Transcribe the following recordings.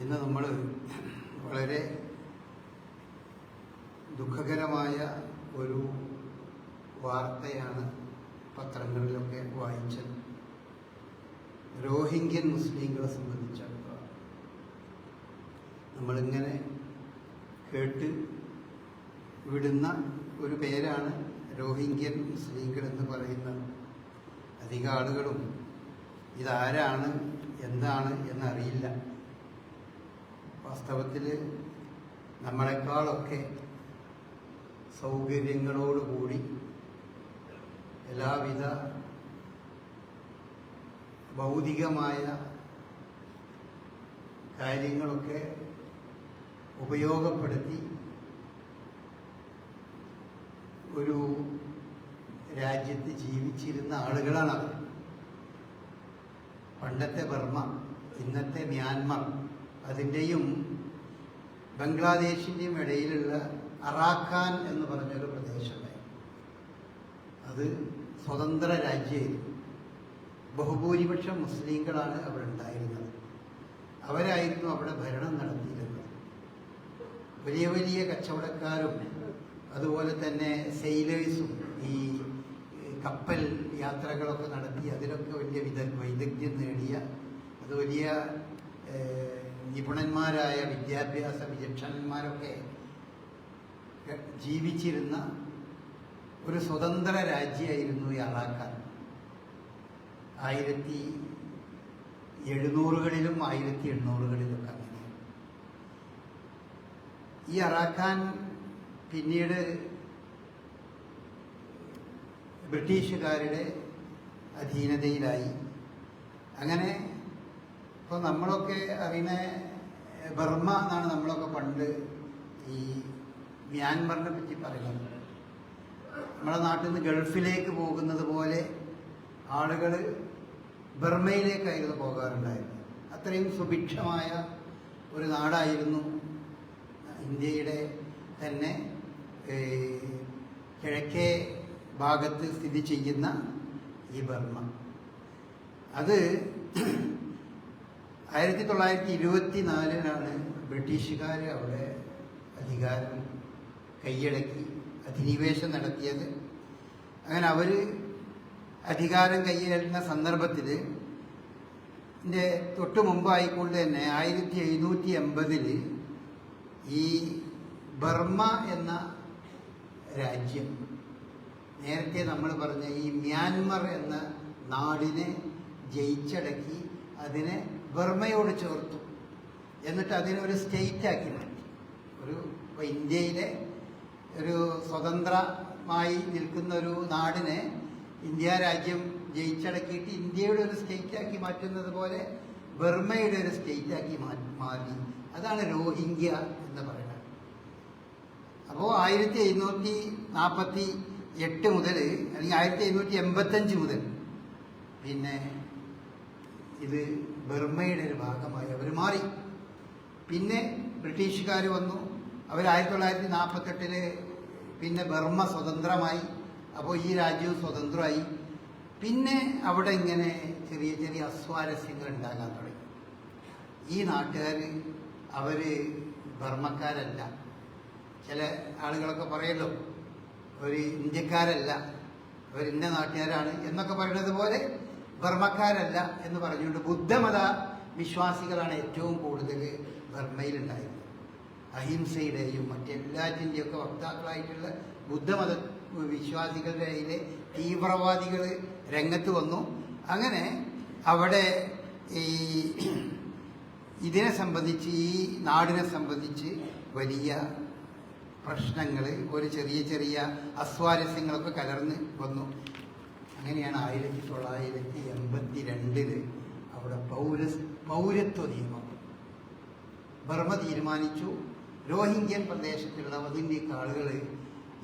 ഇന്ന് നമ്മൾ വളരെ ദുഃഖകരമായ ഒരു വാർത്തയാണ് പത്രങ്ങളിലൊക്കെ വായിച്ചത്. റോഹിംഗ്യൻ മുസ്ലിങ്ങളെ സംബന്ധിച്ചിടത്തോളം നമ്മളിങ്ങനെ കേട്ട് വിടുന്ന ഒരു പേരാണ് റോഹിംഗ്യൻ മുസ്ലിങ്ങൾ എന്ന് പറയുന്നത്. അധികം ആളുകളും ഇതാരാണ് എന്താണ് എന്നറിയില്ല. വാസ്തവത്തിൽ നമ്മളെക്കാളൊക്കെ സൗകര്യങ്ങളോടുകൂടി എല്ലാവിധ ഭൗതികമായ കാര്യങ്ങളൊക്കെ ഉപയോഗപ്പെടുത്തി ഒരു രാജ്യത്ത് ജീവിച്ചിരുന്ന ആളുകളാണ് അവർ. പണ്ടത്തെ ബർമ്മ, ഇന്നത്തെ മ്യാൻമർ, അതിൻ്റെയും ബംഗ്ലാദേശിൻ്റെയും ഇടയിലുള്ള അറാക്കാൻ എന്ന് പറഞ്ഞൊരു പ്രദേശമായി. അത് സ്വതന്ത്ര രാജ്യമായിരുന്നു. ബഹുഭൂരിപക്ഷം മുസ്ലിങ്ങളാണ് അവിടെ ഉണ്ടായിരുന്നത്. അവരായിരുന്നു അവിടെ ഭരണം നടത്തിയിരുന്നത്. വലിയ വലിയ കച്ചവടക്കാരും അതുപോലെ തന്നെ സെയിലേഴ്സും ഈ കപ്പൽ യാത്രകളൊക്കെ നടത്തി അതിലൊക്കെ വലിയ വൈദഗ്ധ്യം നേടിയ, അത് വലിയ നിപുണന്മാരായ വിദ്യാഭ്യാസ വിചക്ഷണന്മാരൊക്കെ ജീവിച്ചിരുന്ന ഒരു സ്വതന്ത്ര രാജ്യമായിരുന്നു ഈ അറാക്കാൻ. 1700കളിലും 1800കളിലൊക്കെ അങ്ങനെ. ഈ അറാക്കാൻ പിന്നീട് ബ്രിട്ടീഷുകാരുടെ അധീനതയിലായി. അങ്ങനെ ഇപ്പോൾ നമ്മളൊക്കെ അറിയുന്ന ബർമ്മ എന്നാണ് നമ്മളൊക്കെ പണ്ട് ഈ മ്യാൻമറിനെ പറ്റി പറയുന്നത്. നമ്മുടെ നാട്ടിൽ നിന്ന് ഗൾഫിലേക്ക് പോകുന്നത് പോലെ ആളുകൾ ബർമ്മയിലേക്കായിരുന്നു പോകാറുണ്ടായിരുന്നത്. അത്രയും സുഭിക്ഷമായ ഒരു നാടായിരുന്നു ഇന്ത്യയുടെ തന്നെ കിഴക്കേ ഭാഗത്ത് സ്ഥിതി ചെയ്യുന്ന ഈ ബർമ്മ. അത് 1924 ബ്രിട്ടീഷുകാർ അവിടെ അധികാരം കൈയടക്കി അധിനിവേശം നടത്തിയത്. അങ്ങനെ അവർ അധികാരം കൈയടക്കുന്ന സന്ദർഭത്തിൽ ഇതിൻ്റെ തൊട്ട് മുമ്പായിക്കൊണ്ട് തന്നെ 1780 ഈ ബർമ്മ എന്ന രാജ്യം നേരത്തെ നമ്മൾ പറഞ്ഞ ഈ മ്യാൻമർ എന്ന നാടിനെ ജയിച്ചടക്കി അതിനെ ബർമ്മയോട് ചേർത്തു. എന്നിട്ട് അതിനൊരു സ്റ്റേറ്റാക്കി മാറ്റി. ഇപ്പോൾ ഇന്ത്യയിലെ ഒരു സ്വതന്ത്രമായി നിൽക്കുന്ന ഒരു നാടിനെ ഇന്ത്യ രാജ്യം ജയിച്ചടക്കിയിട്ട് ഇന്ത്യയുടെ ഒരു സ്റ്റേറ്റാക്കി മാറ്റുന്നത് പോലെ ബർമ്മയുടെ ഒരു സ്റ്റേറ്റാക്കി മാറി. അതാണ് റോഹിംഗ്യ എന്ന് പറയുന്നത്. അപ്പോൾ 1748 മുതൽ അല്ലെങ്കിൽ 1785 മുതൽ പിന്നെ ഇത് ബർമ്മയുടെ ഒരു ഭാഗമായി അവർ മാറി. പിന്നെ ബ്രിട്ടീഷുകാർ വന്നു. അവർ 1948 പിന്നെ ബർമ്മ സ്വതന്ത്രമായി. അപ്പോൾ ഈ രാജ്യവും സ്വതന്ത്രമായി. പിന്നെ അവിടെ ഇങ്ങനെ ചെറിയ ചെറിയ അസ്വാരസ്യങ്ങൾ ഉണ്ടാകാൻ തുടങ്ങി. ഈ നാട്ടുകാർ അവർ ബർമ്മക്കാരല്ല. ചില ആളുകളൊക്കെ പറയല്ലോ ഒരു ഇന്ത്യക്കാരല്ല, അവർ ഇന്ന നാട്ടുകാരാണ് എന്നൊക്കെ പറയുന്നത് പോലെ ബർമ്മക്കാരല്ല എന്ന് പറഞ്ഞുകൊണ്ട് ബുദ്ധമത വിശ്വാസികളാണ് ഏറ്റവും കൂടുതൽ ബർമ്മയിലുണ്ടായിരുന്നത്. അഹിംസയുടെയും മറ്റെല്ലാറ്റിൻ്റെയും ഒക്കെ വക്താക്കളായിട്ടുള്ള ബുദ്ധമത വിശ്വാസികളുടെ ഇടയിലെ തീവ്രവാദികൾ രംഗത്ത് വന്നു. അങ്ങനെ അവിടെ ഇതിനെ സംബന്ധിച്ച്, ഈ നാടിനെ സംബന്ധിച്ച് വലിയ പ്രശ്നങ്ങൾ, ഒരു ചെറിയ ചെറിയ അസ്വാരസ്യങ്ങളൊക്കെ കലർന്ന് വന്നു. അങ്ങനെയാണ് 1982 അവിടെ പൗരത്വ നിയമം ബർമ്മ തീരുമാനിച്ചു. റോഹിംഗ്യൻ പ്രദേശത്തുള്ള അതിൻ്റെ ആളുകൾ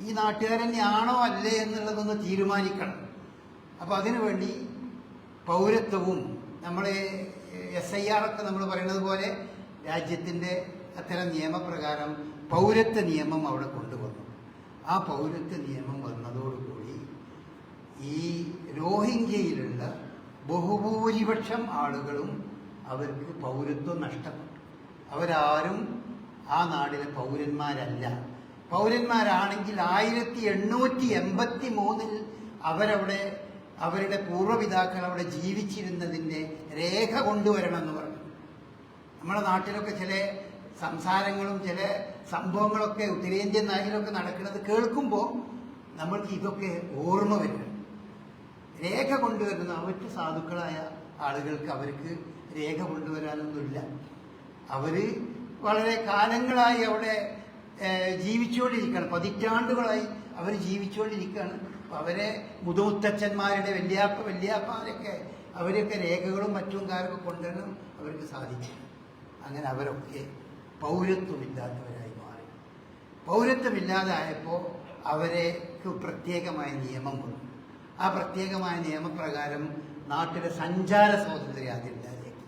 ഈ നാട്ടുകാർ തന്നെയാണോ അല്ലേ എന്നുള്ളതൊന്ന് തീരുമാനിക്കണം. അപ്പോൾ അതിനുവേണ്ടി പൗരത്വവും നമ്മളെ SIR ഒക്കെ നമ്മൾ പറയുന്നത് പോലെ രാജ്യത്തിൻ്റെ അത്തരം നിയമപ്രകാരം പൗരത്വ നിയമം അവിടെ കൊണ്ടുവന്നു. ആ പൗരത്വ നിയമം വന്നതോടുകൂടി ഈ റോഹിംഗ്യയിലുള്ള ബഹുഭൂരിപക്ഷം ആളുകളും അവർക്ക് പൗരത്വം നഷ്ടപ്പെട്ടു. അവരാരും ആ നാടിലെ പൗരന്മാരല്ല. പൗരന്മാരാണെങ്കിൽ 1883 അവരവിടെ അവരുടെ പൂർവ്വപിതാക്കൾ അവിടെ ജീവിച്ചിരുന്നതിൻ്റെ രേഖ കൊണ്ടുവരണമെന്ന് പറഞ്ഞു. നമ്മുടെ നാട്ടിലൊക്കെ ചില സംസാരങ്ങളും ചില സംഭവങ്ങളൊക്കെ ഉത്തരേന്ത്യൻ നാട്ടിലൊക്കെ നടക്കുന്നത് കേൾക്കുമ്പോൾ നമ്മൾക്ക് ഇതൊക്കെ ഓർമ്മ വരും. രേഖ കൊണ്ടുവരുന്ന അവർക്ക് സാധുക്കളായ ആളുകൾക്ക് അവർക്ക് രേഖ കൊണ്ടുവരാനൊന്നുമില്ല. അവർ വളരെ കാലങ്ങളായി അവിടെ ജീവിച്ചുകൊണ്ടിരിക്കുകയാണ്, പതിറ്റാണ്ടുകളായി അവർ ജീവിച്ചുകൊണ്ടിരിക്കുകയാണ്. അവരെ മുതുമുത്തച്ഛന്മാരുടെ വല്യാപ്പമാരൊക്കെ അവരൊക്കെ രേഖകളും മറ്റും കാര്യമൊക്കെ കൊണ്ടുവരണം അവർക്ക് സാധിച്ചു. അങ്ങനെ അവരൊക്കെ പൗരത്വമില്ലാത്തവരായി മാറി. പൗരത്വമില്ലാതായപ്പോൾ അവർക്ക് പ്രത്യേകമായ നിയമം വന്നു. ആ പ്രത്യേകമായ നിയമപ്രകാരം നാട്ടിലെ സഞ്ചാര സ്വാതന്ത്ര്യം ആദ്യം ഇല്ലാതെയാക്കി.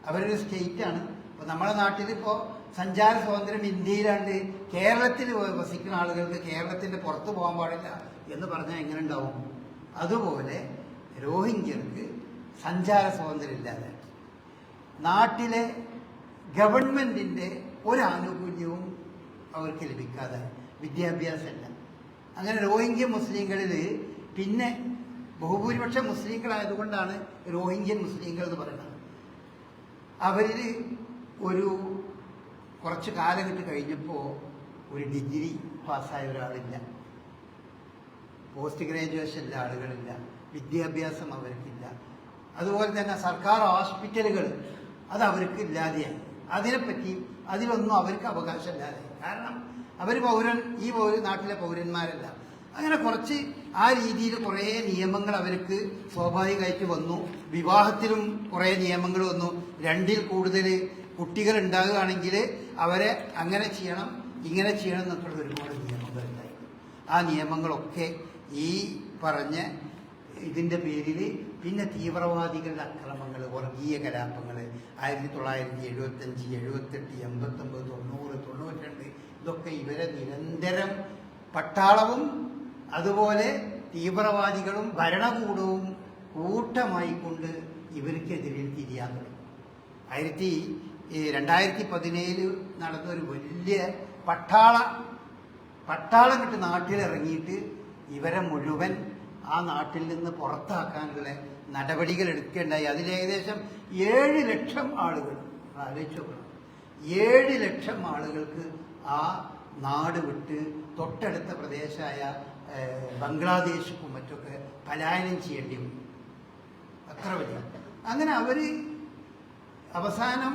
അവരൊരു സ്റ്റേറ്റാണ്. ഇപ്പോൾ നമ്മുടെ നാട്ടിലിപ്പോൾ സഞ്ചാര സ്വാതന്ത്ര്യം ഇന്ത്യയിലാണ്ട് കേരളത്തിൽ വസിക്കുന്ന ആളുകൾക്ക് കേരളത്തിൻ്റെ പുറത്ത് പോകാൻ പാടില്ല എന്ന് പറഞ്ഞാൽ എങ്ങനെ ഉണ്ടാവും? അതുപോലെ രോഹിംഗ്യർക്ക് സഞ്ചാര സ്വാതന്ത്ര്യം ഇല്ലാതെ നാട്ടിലെ ഗവൺമെൻറ്റിൻ്റെ ഒരാനുകൂല്യവും അവർക്ക് ലഭിക്കാതെ വിദ്യാഭ്യാസമല്ല. അങ്ങനെ രോഹിംഗ്യ മുസ്ലിങ്ങളിൽ പിന്നെ ബഹുഭൂരിപക്ഷം മുസ്ലിങ്ങളായതുകൊണ്ടാണ് രോഹിംഗ്യൻ മുസ്ലിങ്ങൾ എന്ന് പറയുന്നത്. അവരിൽ ഒരു കുറച്ച് കാലഘട്ടം കഴിഞ്ഞപ്പോൾ ഒരു ഡിഗ്രി പാസ്സായ ഒരാളില്ല, പോസ്റ്റ് ഗ്രാജുവേഷനിലെ ആളുകളില്ല, വിദ്യാഭ്യാസം അവർക്കില്ല. അതുപോലെ തന്നെ സർക്കാർ ഹോസ്പിറ്റലുകൾ അത് അവർക്ക് ഇല്ലാതെയായി. അതിലൊന്നും അവർക്ക് അവകാശമില്ലാതെ. കാരണം അവർ ഈ നാട്ടിലെ പൗരന്മാരല്ല. അങ്ങനെ കുറച്ച് ആ രീതിയിൽ കുറേ നിയമങ്ങൾ അവർക്ക് സ്വാഭാവികമായിട്ട് വന്നു. വിവാഹത്തിലും കുറേ നിയമങ്ങൾ വന്നു. 2ൽ കൂടുതൽ കുട്ടികൾ ഉണ്ടാകുകയാണെങ്കിൽ അവരെ അങ്ങനെ ചെയ്യണം ഇങ്ങനെ ചെയ്യണം എന്നൊക്കെയുള്ള ഒരുപാട് നിയമങ്ങളുണ്ടായി. ആ നിയമങ്ങളൊക്കെ ഈ പറഞ്ഞ ഇതിൻ്റെ പേരിൽ പിന്നെ തീവ്രവാദികളുടെ അക്രമങ്ങൾ, വർഗീയ കലാപങ്ങൾ 1975, 78, 89, 90, 92 ഇതൊക്കെ ഇവരെ നിരന്തരം പട്ടാളവും അതുപോലെ തീവ്രവാദികളും ഭരണകൂടവും കൂട്ടമായിക്കൊണ്ട് ഇവർക്കെതിരെ തിരിയാൻ തുടങ്ങി. 2017 നടന്ന ഒരു വലിയ പട്ടാളം കിട്ട് നാട്ടിലിറങ്ങിയിട്ട് ഇവരെ മുഴുവൻ ആ നാട്ടിൽ നിന്ന് പുറത്താക്കാനുള്ള നടപടികൾ എടുക്കേണ്ടായി. അതിലേകദേശം 7 ലക്ഷം ആളുകൾ, ആലോചിച്ച് നോക്കണം, 7 ലക്ഷം ആളുകൾക്ക് ആ നാട് വിട്ട് തൊട്ടടുത്ത പ്രദേശമായ ബംഗ്ലാദേശിനും മറ്റൊക്കെ പലായനം ചെയ്യേണ്ടി വന്നു. അത്ര വലിയ. അങ്ങനെ അവർ അവസാനം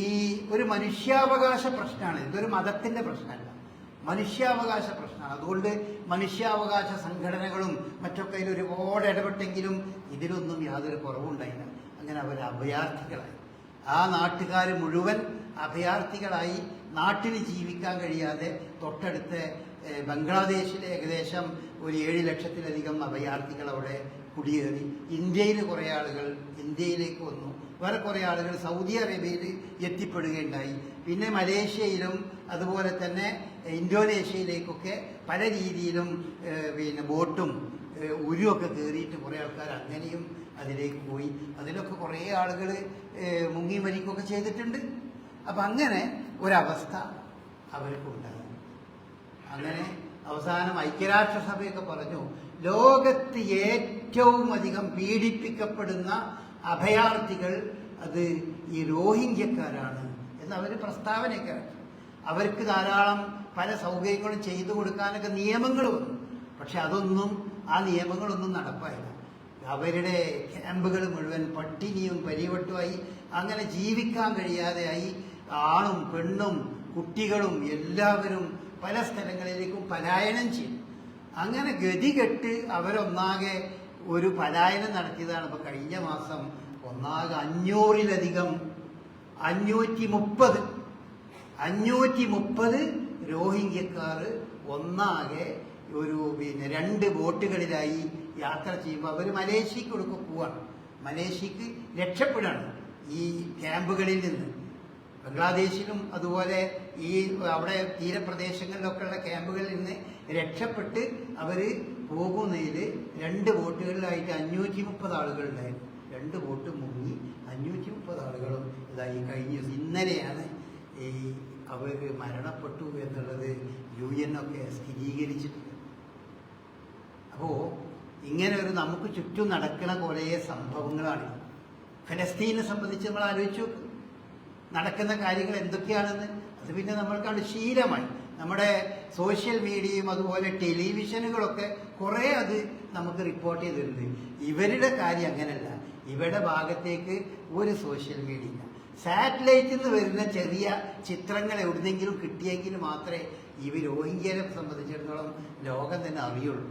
ഈ ഒരു മനുഷ്യാവകാശ പ്രശ്നമാണ്, ഇതൊരു മതത്തിൻ്റെ പ്രശ്നമല്ല, മനുഷ്യാവകാശ പ്രശ്നമാണ്. അതുകൊണ്ട് മനുഷ്യാവകാശ സംഘടനകളും മറ്റൊക്കെ ഇതിൽ ഒരുപാട് ഇടപെട്ടെങ്കിലും ഇതിലൊന്നും യാതൊരു കുറവുണ്ടായില്ല. അങ്ങനെ അവർ അഭയാർത്ഥികളായി. ആ നാട്ടുകാർ മുഴുവൻ അഭയാർത്ഥികളായി. നാട്ടിൽ ജീവിക്കാൻ കഴിയാതെ തൊട്ടടുത്ത ബംഗ്ലാദേശിലെ ഏകദേശം ഒരു 7 ലക്ഷത്തിലധികം അഭയാർത്ഥികൾ അവിടെ കുടിയേറി. ഇന്ത്യയിൽ കുറേ ആളുകൾ ഇന്ത്യയിലേക്ക് വന്നു. വേറെ കുറേ ആളുകൾ സൗദി അറേബ്യയിൽ എത്തിപ്പെടുകയുണ്ടായി. പിന്നെ മലേഷ്യയിലും അതുപോലെ തന്നെ ഇന്തോനേഷ്യയിലേക്കൊക്കെ പല രീതിയിലും പിന്നെ ബോട്ടും ഉരുവൊക്കെ കയറിയിട്ട് കുറേ ആൾക്കാർ അങ്ങനെയും അതിലേക്ക് പോയി. അതിലൊക്കെ കുറേ ആളുകൾ മുങ്ങി മരിക്കുകയൊക്കെ ചെയ്തിട്ടുണ്ട്. അപ്പം അങ്ങനെ ഒരവസ്ഥ അവർക്കുണ്ടായി. അങ്ങനെ അവസാനം ഐക്യരാഷ്ട്രസഭയൊക്കെ പറഞ്ഞു, ലോകത്ത് ഏറ്റവും അധികം പീഡിപ്പിക്കപ്പെടുന്ന അഭയാർത്ഥികൾ അത് ഈ രോഹിംഗ്യക്കാരാണ് എന്ന് അവർ പ്രസ്താവനയൊക്കെ ഇറക്കി. അവർക്ക് ധാരാളം പല സൗകര്യങ്ങളും ചെയ്തു കൊടുക്കാനൊക്കെ നിയമങ്ങൾ വന്നു. പക്ഷെ ആ നിയമങ്ങളൊന്നും നടപ്പായില്ല. അവരുടെ ക്യാമ്പുകൾ മുഴുവൻ പട്ടിണിയും പരിവട്ടമായി. അങ്ങനെ ജീവിക്കാൻ കഴിയാതെയായി. ആണും പെണ്ണും കുട്ടികളും എല്ലാവരും പല സ്ഥലങ്ങളിലേക്കും പലായനം ചെയ്തു. അങ്ങനെ ഗതികെട്ട് അവരൊന്നാകെ ഒരു പലായനം നടത്തിയതാണ്. ഇപ്പോൾ കഴിഞ്ഞ മാസം ഒന്നാകെ 530 രോഹിംഗ്യക്കാർ ഒന്നാകെ ഒരു 2 ബോട്ടുകളിലായി യാത്ര ചെയ്യുമ്പോൾ അവർ മലേഷ്യക്ക് പോവാണ്. മലേഷ്യക്ക് രക്ഷപ്പെടാണ് ഈ ക്യാമ്പുകളിൽ നിന്ന്. ബംഗ്ലാദേശിലും അതുപോലെ ഈ അവിടെ തീരപ്രദേശങ്ങളിലൊക്കെയുള്ള ക്യാമ്പുകളിൽ നിന്ന് രക്ഷപ്പെട്ട് അവർ പോകുന്നതിൽ 2 ബോട്ടുകളിലായിട്ട് 530 ആളുകളുണ്ടായിരുന്നു. 2 ബോട്ട് മുങ്ങി 530 ആളുകളും ഇതായി കഴിഞ്ഞ ഇന്നലെയാണ് ഈ അവർ മരണപ്പെട്ടു എന്നുള്ളത് UN ഒക്കെ സ്ഥിരീകരിച്ചിട്ടുണ്ട്. അപ്പോൾ ഇങ്ങനെ ഒരു നമുക്ക് ചുറ്റും നടക്കുന്ന കുറേ സംഭവങ്ങളാണ്. ഫലസ്തീനെ സംബന്ധിച്ച് നമ്മൾ ആലോചിച്ചു നടക്കുന്ന കാര്യങ്ങൾ എന്തൊക്കെയാണെന്ന്. അത് പിന്നെ നമ്മൾക്കാണ് ശീലമായി. നമ്മുടെ സോഷ്യൽ മീഡിയയും അതുപോലെ ടെലിവിഷനുകളൊക്കെ കുറേ അത് നമുക്ക് റിപ്പോർട്ട് ചെയ്തിട്ടുണ്ട്. ഇവരുടെ കാര്യം അങ്ങനെയല്ല. ഇവരുടെ ഭാഗത്തേക്ക് ഒരു സോഷ്യൽ മീഡിയ സാറ്റലൈറ്റിൽ നിന്ന് വരുന്ന ചെറിയ ചിത്രങ്ങൾ എവിടുന്നെങ്കിലും കിട്ടിയെങ്കിൽ മാത്രമേ ഇവ രോഹിംഗ്യരെ സംബന്ധിച്ചിടത്തോളം ലോകം തന്നെ അറിയുള്ളൂ.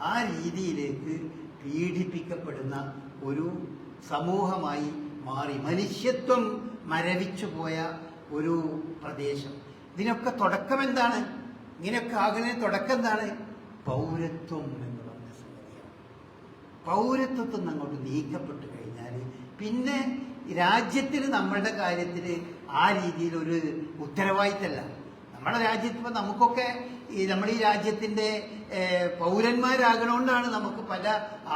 ആ രീതിയിലേക്ക് പീഡിപ്പിക്കപ്പെടുന്ന ഒരു സമൂഹമായി മാറി മനുഷ്യത്വം മരവിച്ചു പോയ ഒരു പ്രദേശം. ഇതിനൊക്കെ തുടക്കം എന്താണ്? ഇങ്ങനെയൊക്കെ ആകുന്നതിന് തുടക്കം എന്താണ്? പൗരത്വം എന്ന് പറഞ്ഞ സംഗതിയാണ്. പൗരത്വത്തിൽ നിന്ന് അങ്ങോട്ട് നീക്കപ്പെട്ട് കഴിഞ്ഞാൽ പിന്നെ രാജ്യത്തിന് നമ്മളുടെ കാര്യത്തിൽ ആ രീതിയിൽ ഒരു ഉത്തരവാദിത്തമല്ല. നമ്മുടെ രാജ്യത്ത് ഇപ്പം നമുക്കൊക്കെ നമ്മുടെ ഈ രാജ്യത്തിൻ്റെ പൗരന്മാരാകണോണ്ടാണ് നമുക്ക് പല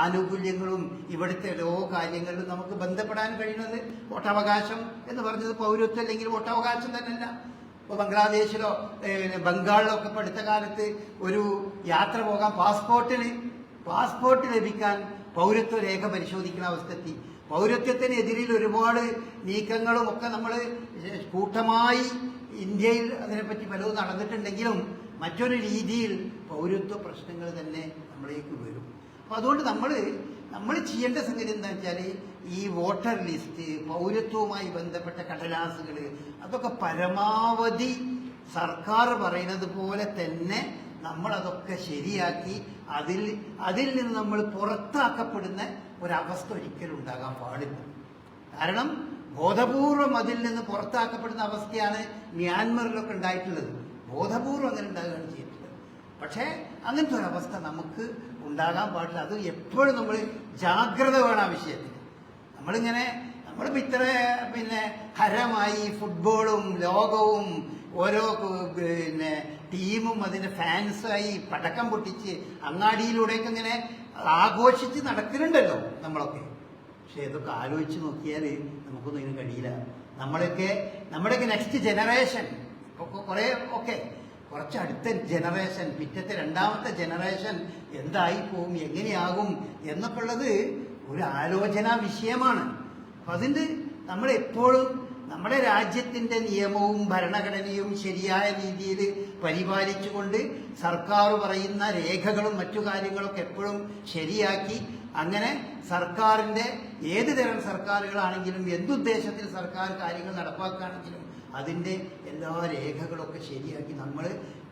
ആനുകൂല്യങ്ങളും ഇവിടുത്തെ ഓരോ കാര്യങ്ങളിലും നമുക്ക് ബന്ധപ്പെടാൻ കഴിയുന്നത്. വോട്ടവകാശം എന്ന് പറഞ്ഞത് പൗരത്വം അല്ലെങ്കിൽ വോട്ടവകാശം തന്നെയല്ല. ഇപ്പോൾ ബംഗ്ലാദേശിലോ ബംഗാളിലോ ഒക്കെ ഇപ്പോൾ അടുത്ത കാലത്ത് ഒരു യാത്ര പോകാൻ പാസ്പോർട്ട് ലഭിക്കാൻ പൗരത്വ രേഖ പരിശോധിക്കുന്ന അവസ്ഥയെത്തി. പൗരത്വത്തിനെതിരിൽ ഒരുപാട് നീക്കങ്ങളും ഒക്കെ നമ്മൾ കൂട്ടമായി ഇന്ത്യയിൽ അതിനെപ്പറ്റി പലതും നടന്നിട്ടുണ്ടെങ്കിലും മറ്റൊരു രീതിയിൽ പൗരത്വ പ്രശ്നങ്ങൾ തന്നെ നമ്മളിലേക്ക് വരും. അപ്പോൾ അതുകൊണ്ട് നമ്മൾ ചെയ്യേണ്ട സംഗതി എന്താ വെച്ചാൽ ഈ വോട്ടർ ലിസ്റ്റ്, പൗരത്വവുമായി ബന്ധപ്പെട്ട കടലാസുകൾ അതൊക്കെ പരമാവധി സർക്കാർ പറയുന്നത് പോലെ തന്നെ നമ്മളതൊക്കെ ശരിയാക്കി അതിൽ നിന്ന് നമ്മൾ പുറത്താക്കപ്പെടുന്ന ഒരവസ്ഥ ഒരിക്കലും ഉണ്ടാകാൻ പാടില്ല. കാരണം ബോധപൂർവം അതിൽ നിന്ന് പുറത്താക്കപ്പെടുന്ന അവസ്ഥയാണ് മ്യാൻമറിലൊക്കെ ഉണ്ടായിട്ടുള്ളത്. ബോധപൂർവം അങ്ങനെ ഉണ്ടാകുകയാണ് ചെയ്തിട്ടുള്ളത്. പക്ഷേ അങ്ങനത്തെ ഒരവസ്ഥ നമുക്ക് ഉണ്ടാകാൻ പാടില്ല. അത് എപ്പോഴും നമ്മൾ ജാഗ്രത വേണം ആ വിഷയത്തിൽ. നമ്മളിപ്പോൾ ഇത്ര ഹരമായി ഫുട്ബോളും ലോകവും ഓരോ ടീമും അതിൻ്റെ ഫാൻസായി പടക്കം പൊട്ടിച്ച് അങ്ങാടിയിലൂടെയൊക്കെ ഇങ്ങനെ ആഘോഷിച്ച് നടക്കുന്നുണ്ടല്ലോ നമ്മളൊക്കെ. പക്ഷെ ഇതൊക്കെ ആലോചിച്ച് നോക്കിയാൽ നമുക്കൊന്നും ഇതിന് കഴിയില്ല. നമ്മുടെയൊക്കെ നെക്സ്റ്റ് ജനറേഷൻ ഇപ്പോൾ കുറേ കുറച്ച് അടുത്ത ജനറേഷൻ, പിറ്റത്തെ രണ്ടാമത്തെ ജനറേഷൻ എന്തായി പോവും, എങ്ങനെയാകും എന്നൊക്കെ ഉള്ളത് ഒരു ആലോചനാ വിഷയമാണ്. അപ്പം അതിന് നമ്മളെപ്പോഴും നമ്മുടെ രാജ്യത്തിൻ്റെ നിയമവും ഭരണഘടനയും ശരിയായ രീതിയിൽ പരിപാലിച്ചുകൊണ്ട് സർക്കാർ പറയുന്ന രേഖകളും മറ്റു കാര്യങ്ങളൊക്കെ എപ്പോഴും ശരിയാക്കി അങ്ങനെ സർക്കാരിൻ്റെ ഏത് തരം സർക്കാരുകളാണെങ്കിലും എന്തുദ്ദേശത്തിൽ സർക്കാർ കാര്യങ്ങൾ നടപ്പാക്കുകയാണെങ്കിലും അതിൻ്റെ എല്ലാ രേഖകളൊക്കെ ശരിയാക്കി നമ്മൾ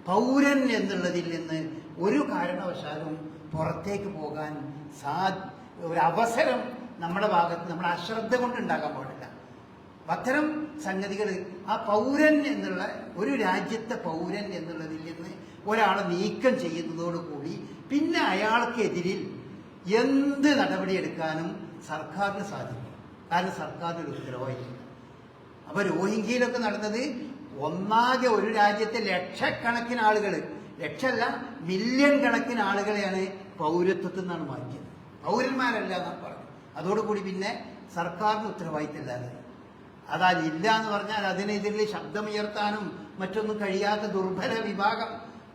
പൗരൻ എന്നുള്ളതിൽ നിന്ന് ഒരു കാരണവശാലും പുറത്തേക്ക് പോകാൻ ഒരവസരം നമ്മുടെ ഭാഗത്ത് നമ്മുടെ അശ്രദ്ധ കൊണ്ടുണ്ടാകാൻ പാടില്ല. അത്തരം സംഗതികൾ ആ പൗരൻ എന്നുള്ള ഒരു രാജ്യത്തെ പൗരൻ എന്നുള്ളതിൽ നിന്ന് ഒരാളെ നീക്കം ചെയ്യുന്നതോടുകൂടി പിന്നെ അയാൾക്കെതിരിൽ എന്ത് നടപടിയെടുക്കാനും സർക്കാരിന് സാധിക്കും. കാരണം സർക്കാരിനൊരു ഉത്തരവാദിത്തം. അപ്പോൾ രോഹിംഗ്യയിലൊക്കെ നടന്നത് ഒന്നാകെ ഒരു രാജ്യത്തെ ലക്ഷക്കണക്കിന് ആളുകൾ, ലക്ഷമല്ല മില്യൺ കണക്കിന് ആളുകളെയാണ് പൗരത്വത്തിൽ നിന്നാണ് മാറ്റിയത്. പൗരന്മാരല്ല എന്നാണ് പറഞ്ഞു. അതോടുകൂടി പിന്നെ സർക്കാരിന് ഉത്തരവാദിത്തമില്ലാതെ അതല്ല എന്ന് പറഞ്ഞാൽ അതിനെതിരെ ശബ്ദമുയർത്താനും മറ്റൊന്നും കഴിയാത്ത